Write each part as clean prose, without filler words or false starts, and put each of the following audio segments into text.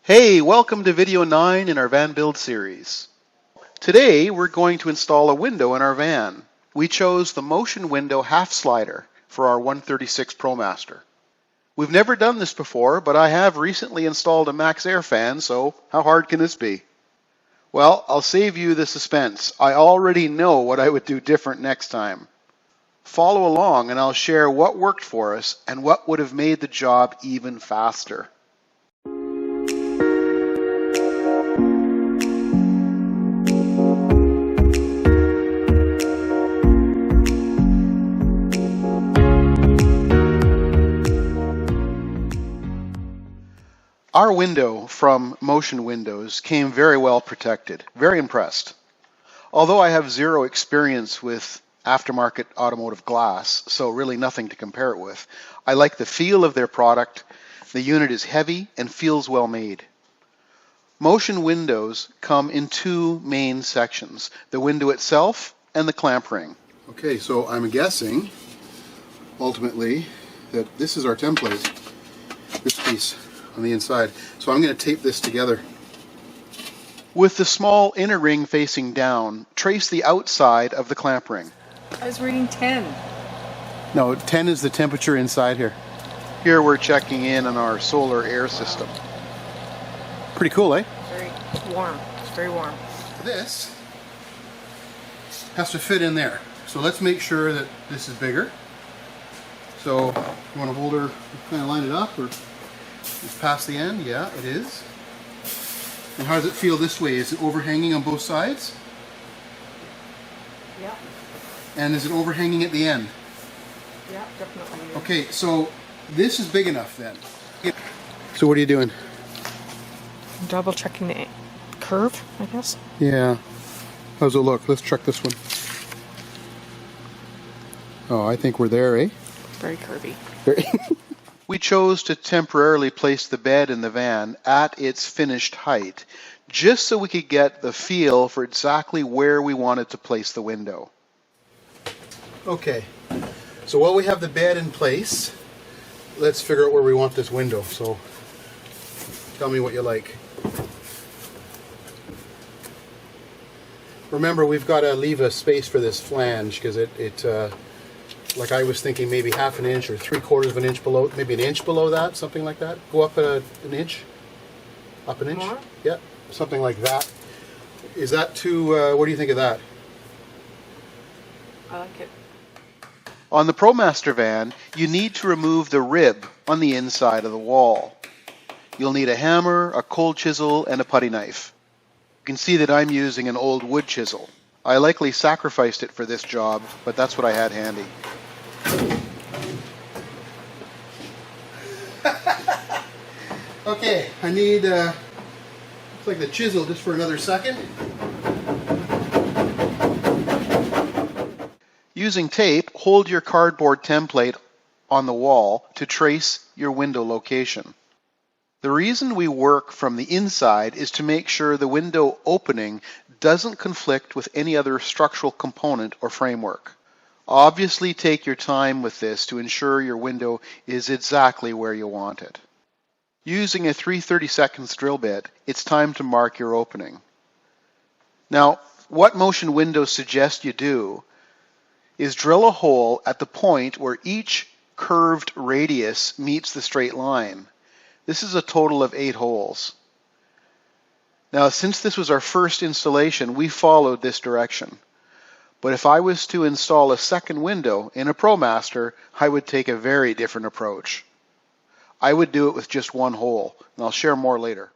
Hey, welcome to video 9 in our van build series. Today we're going to install a window in our van. We chose the motion window half slider for our 136 ProMaster. We've never done this before, but I have recently installed a Maxxair fan, so how hard can this be? Well, I'll save you the suspense. I already know what I would do different next time. Follow along and I'll share what worked for us and what would have made the job even faster. Our window from Motion Windows came very well protected. Very impressed. Although I have zero experience with aftermarket automotive glass, so really nothing to compare it with, I like the feel of their product. The unit is heavy and feels well made. Motion windows come in two main sections, the window itself and the clamp ring. Okay, so I'm guessing ultimately that this is our template, this piece on the inside. So I'm going to tape this together. With the small inner ring facing down, trace the outside of the clamp ring. I was reading 10. No, 10 is the temperature inside here. Here we're checking in on our solar air system. Pretty cool, eh? Very warm. It's very warm. This has to fit in there. So let's make sure that this is bigger. So you want to hold her, kind of line it up, or it's past the end? Yeah, it is. And how does it feel this way? Is it overhanging on both sides? Yeah. And is it overhanging at the end? Yeah, definitely. Okay, so this is big enough then. So what are you doing? I'm double checking the curve, I guess. Yeah. How's it look? Let's check this one. Oh, I think we're there, eh? Very curvy. We chose to temporarily place the bed in the van at its finished height, just so we could get the feel for exactly where we wanted to place the window. Okay, so while we have the bed in place, let's figure out where we want this window. So tell me what you like. Remember, we've got to leave a space for this flange because like I was thinking, maybe half an inch or 3/4 of an inch below, maybe an inch below that, something like that. Go up an inch, up an inch. More? Yeah, something like that. Is that too? What do you think of that? I like it. On the ProMaster van, you need to remove the rib on the inside of the wall. You'll need a hammer, a cold chisel, and a putty knife. You can see that I'm using an old wood chisel. I likely sacrificed it for this job, but that's what I had handy. Okay, I need looks like the chisel just for another second. Using tape, hold your cardboard template on the wall to trace your window location. The reason we work from the inside is to make sure the window opening doesn't conflict with any other structural component or framework. Obviously, take your time with this to ensure your window is exactly where you want it. Using a 3/32 drill bit, it's time to mark your opening. Now, what Motion Windows suggest you do is drill a hole at the point where each curved radius meets the straight line. This is a total of 8 holes. Now, since this was our first installation, we followed this direction. But if I was to install a second window in a ProMaster, I would take a very different approach. I would do it with just one hole, and I'll share more later.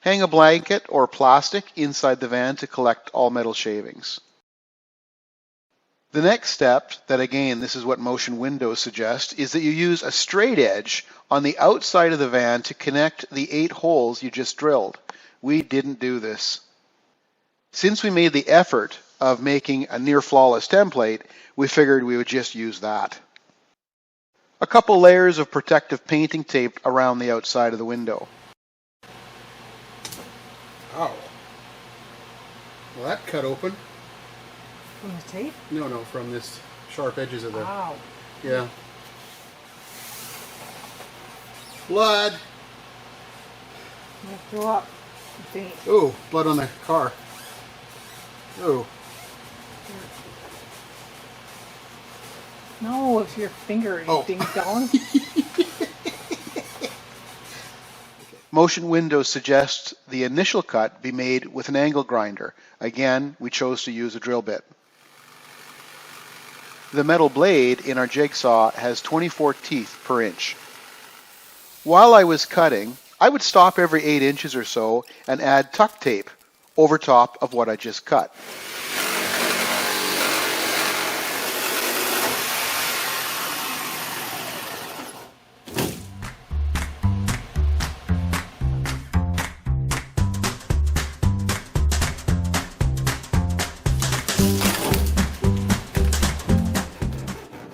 Hang a blanket or plastic inside the van to collect all metal shavings. The next step, that again, this is what Motion Windows suggest, is that you use a straight edge on the outside of the van to connect the 8 holes you just drilled. We didn't do this. Since we made the effort of making a near flawless template, we figured we would just use that. A couple layers of protective painting tape around the outside of the window. Oh. Well, that cut open. From the tape? No, from this sharp edges of the... Wow. Yeah. Blood. I threw up. I think. Oh, blood on the car. Oh. No, it's your finger, you ding dong. Motion Windows suggests the initial cut be made with an angle grinder. Again, we chose to use a drill bit. The metal blade in our jigsaw has 24 teeth per inch. While I was cutting, I would stop every 8 inches or so and add tuck tape over top of what I just cut.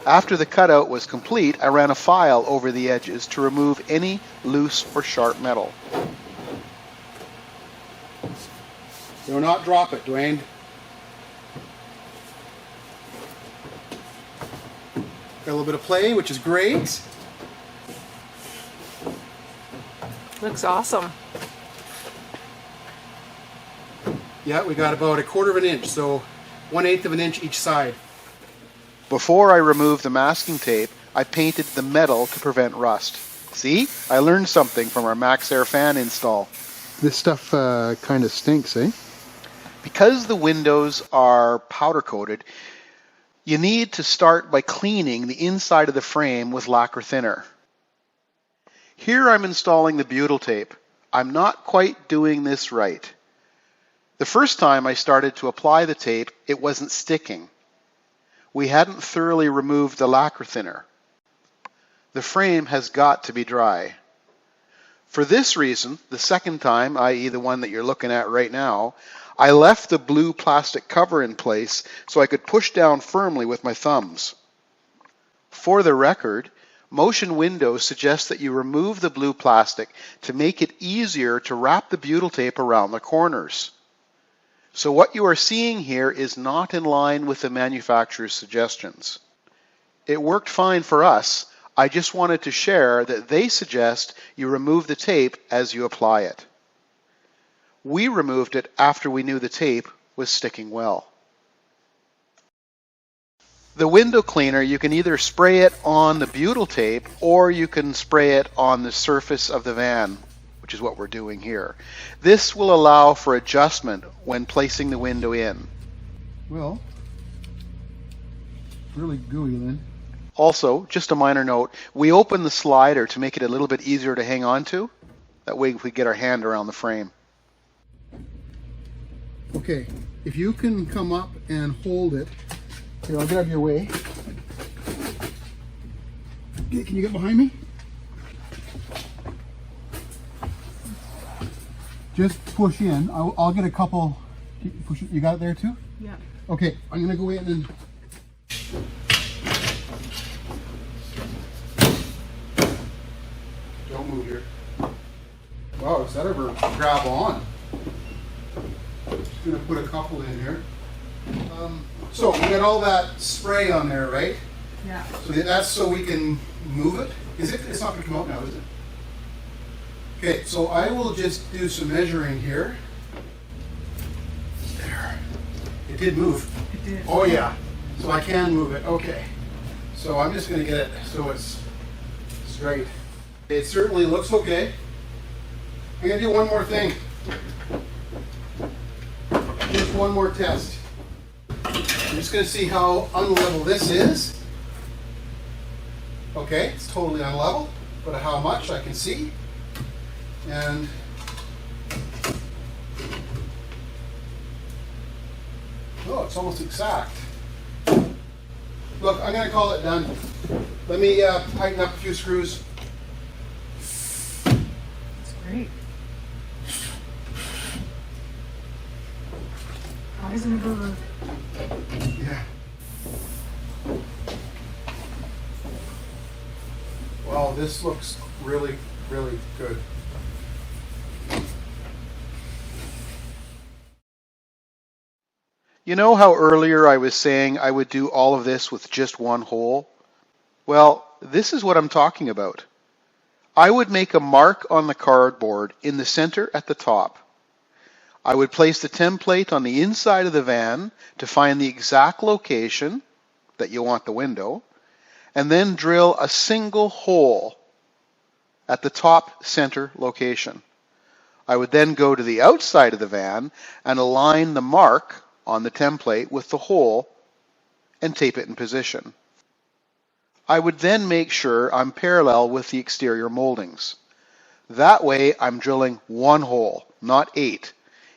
After the cutout was complete, I ran a file over the edges to remove any loose or sharp metal. Do not drop it, Dwayne. Got a little bit of play, which is great. Looks awesome. Yeah, we got about 1/4 of an inch, so 1/8 of an inch each side. Before I removed the masking tape, I painted the metal to prevent rust. See? I learned something from our Maxxair fan install. This stuff kind of stinks, eh? Because the windows are powder coated, you need to start by cleaning the inside of the frame with lacquer thinner. Here I'm installing the butyl tape. I'm not quite doing this right. The first time I started to apply the tape, it wasn't sticking. We hadn't thoroughly removed the lacquer thinner. The frame has got to be dry. For this reason, the second time, i.e. the one that you're looking at right now, I left the blue plastic cover in place so I could push down firmly with my thumbs. For the record, Motion Windows suggests that you remove the blue plastic to make it easier to wrap the butyl tape around the corners. So what you are seeing here is not in line with the manufacturer's suggestions. It worked fine for us. I just wanted to share that they suggest you remove the tape as you apply it. We removed it after we knew the tape was sticking well. The window cleaner, you can either spray it on the butyl tape or you can spray it on the surface of the van, which is what we're doing here. This will allow for adjustment when placing the window in. Well, really gooey then. Also, just a minor note, we open the slider to make it a little bit easier to hang on to. That way we get our hand around the frame. Okay, if you can come up and hold it. Here, I'll get out of your way. Okay, can you get behind me? Just push in. I'll get a couple. Push it. You got it there too? Yeah. Okay, I'm gonna go in and. Don't move here. Wow, does that ever grab on? Just gonna put a couple in here. So we got all that spray on there, right? Yeah. So that's so we can move it. Is it? It's not gonna come out now, is it? Okay, so I will just do some measuring here. There. It did move. It did. Oh yeah. So I can move it. Okay. So I'm just gonna get it so it's straight. It certainly looks okay. I'm gonna do one more thing. Just one more test. I'm just going to see how unlevel this is. Okay, it's totally unlevel, but how much I can see. And oh, it's almost exact. Look, I'm going to call it done. Let me tighten up a few screws. That's great. Eisenberg. Yeah. Wow, this looks really, really good. You know how earlier I was saying I would do all of this with just one hole? Well, this is what I'm talking about. I would make a mark on the cardboard in the center at the top. I would place the template on the inside of the van to find the exact location that you want the window, and then drill a single hole at the top center location. I would then go to the outside of the van and align the mark on the template with the hole and tape it in position. I would then make sure I'm parallel with the exterior moldings. That way I'm drilling one hole, not 8.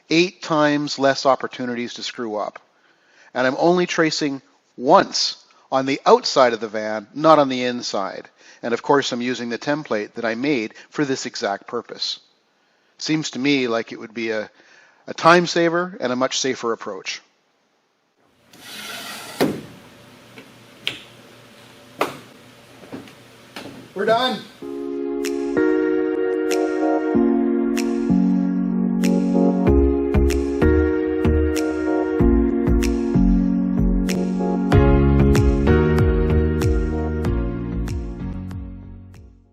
8 times less opportunities to screw up. And I'm only tracing once on the outside of the van, not on the inside. And of course I'm using the template that I made for this exact purpose. Seems to me like it would be a time saver and a much safer approach. We're done.